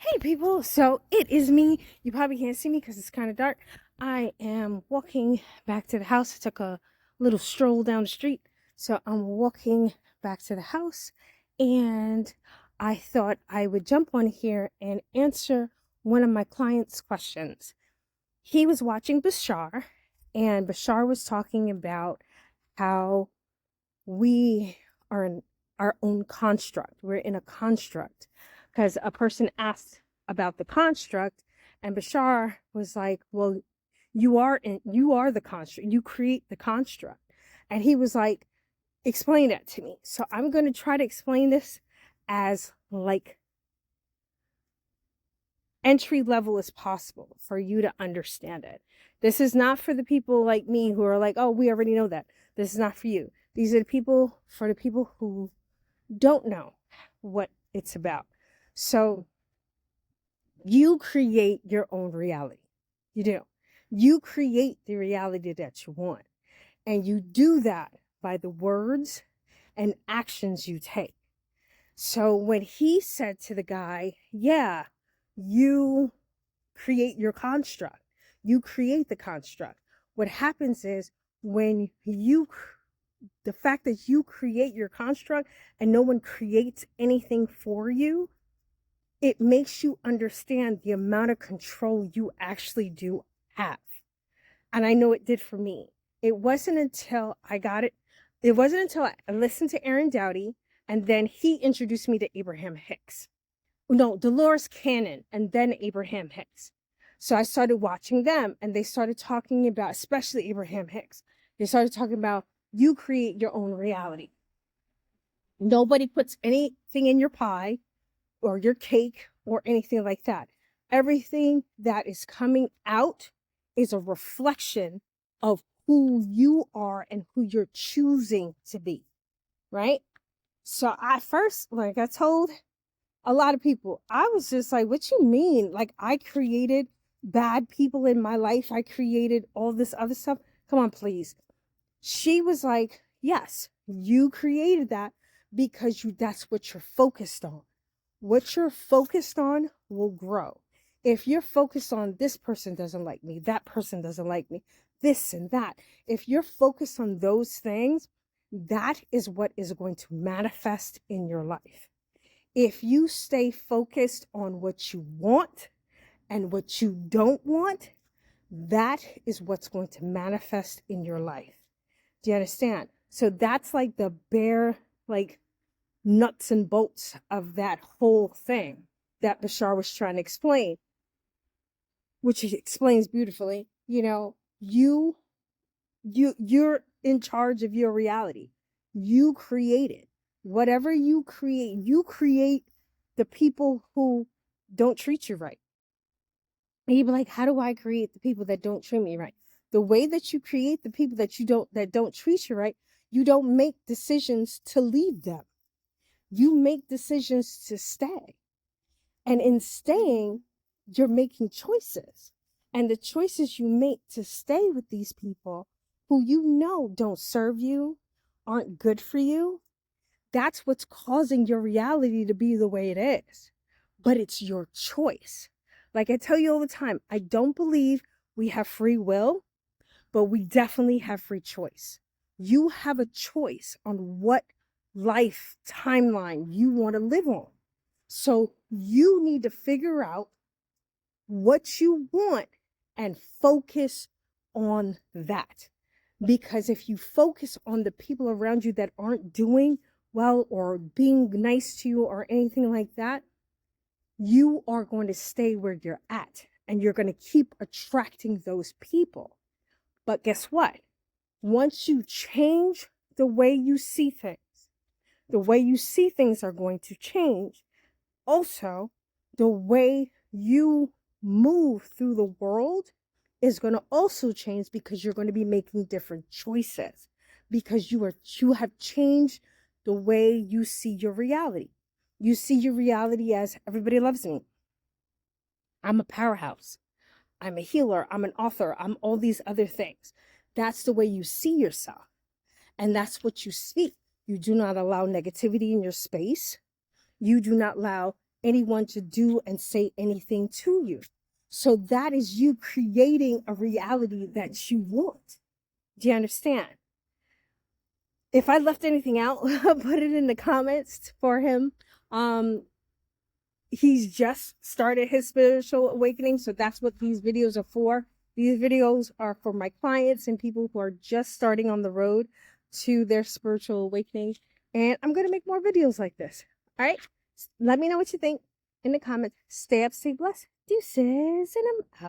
Hey people, so it is me. You probably can't see me because it's kind of dark. I am walking back to the house. I took a little stroll down the street. So I'm walking back to the house and I thought I would jump on here and answer one of my clients' questions. He was watching Bashar and Bashar was talking about how we are in our own construct. We're in a construct because a person asked about the construct, and Bashar was like, "Well, you are the construct. You create the construct." And he was like, "Explain that to me." So I'm going to try to explain this as like entry level as possible for you to understand it. This is not for the people like me who are like, "Oh, we already know that." This is not for you. These are the people who don't know what it's about. So you create your own reality. You do. You create the reality that you want. And you do that by the words and actions you take. So when he said to the guy, yeah, you create your construct, you create the construct. What happens is when the fact that you create your construct and no one creates anything for you, it makes you understand the amount of control you actually do have. And I know it did for me. It wasn't until I got it, it wasn't until I listened to Aaron Doughty and then he introduced me to Abraham Hicks. No, Dolores Cannon and then Abraham Hicks. So I started watching them and they started talking about, especially Abraham Hicks, they started talking about you create your own reality. Nobody puts anything in your pie or your cake or anything like that. Everything that is coming out is a reflection of who you are and who you're choosing to be, right? So I first, like I told a lot of people, I was just like, what you mean? Like I created bad people in my life. I created all this other stuff. Come on, please. She was like, yes, you created that because that's what you're focused on. What you're focused on will grow. If you're focused on this person doesn't like me, that person doesn't like me, this and that, if you're focused on those things, that is what is going to manifest in your life. If you stay focused on what you want and what you don't want, that is what's going to manifest in your life. Do you understand? So that's like the bare, like, nuts and bolts of that whole thing that Bashar was trying to explain, which he explains beautifully. You know, you're in charge of your reality. You create it. Whatever you create the people who don't treat you right. And you'd be like, how do I create the people that don't treat me right? The way that you create the people that don't treat you right, you don't make decisions to leave them. You make decisions to stay. And in staying, you're making choices. And the choices you make to stay with these people who you know don't serve you, aren't good for you, that's what's causing your reality to be the way it is. But it's your choice. Like I tell you all the time, I don't believe we have free will, but we definitely have free choice. You have a choice on what life timeline you want to live on. So you need to figure out what you want and focus on that. Because if you focus on the people around you that aren't doing well or being nice to you or anything like that, you are going to stay where you're at and you're going to keep attracting those people. But guess what? Once you change the way you see things, the way you see things are going to change. Also, the way you move through the world is going to also change because you're going to be making different choices because you have changed the way you see your reality. You see your reality as everybody loves me. I'm a powerhouse. I'm a healer. I'm an author. I'm all these other things. That's the way you see yourself. And that's what you speak. You do not allow negativity in your space. You do not allow anyone to do and say anything to you. So that is you creating a reality that you want. Do you understand? If I left anything out, put it in the comments for him. He's just started his spiritual awakening, so that's what these videos are for. These videos are for my clients and people who are just starting on the road to their spiritual awakening. And I'm going to make more videos like this. All right? Let me know what you think in the comments. Stay up, stay blessed. Deuces, and I'm out.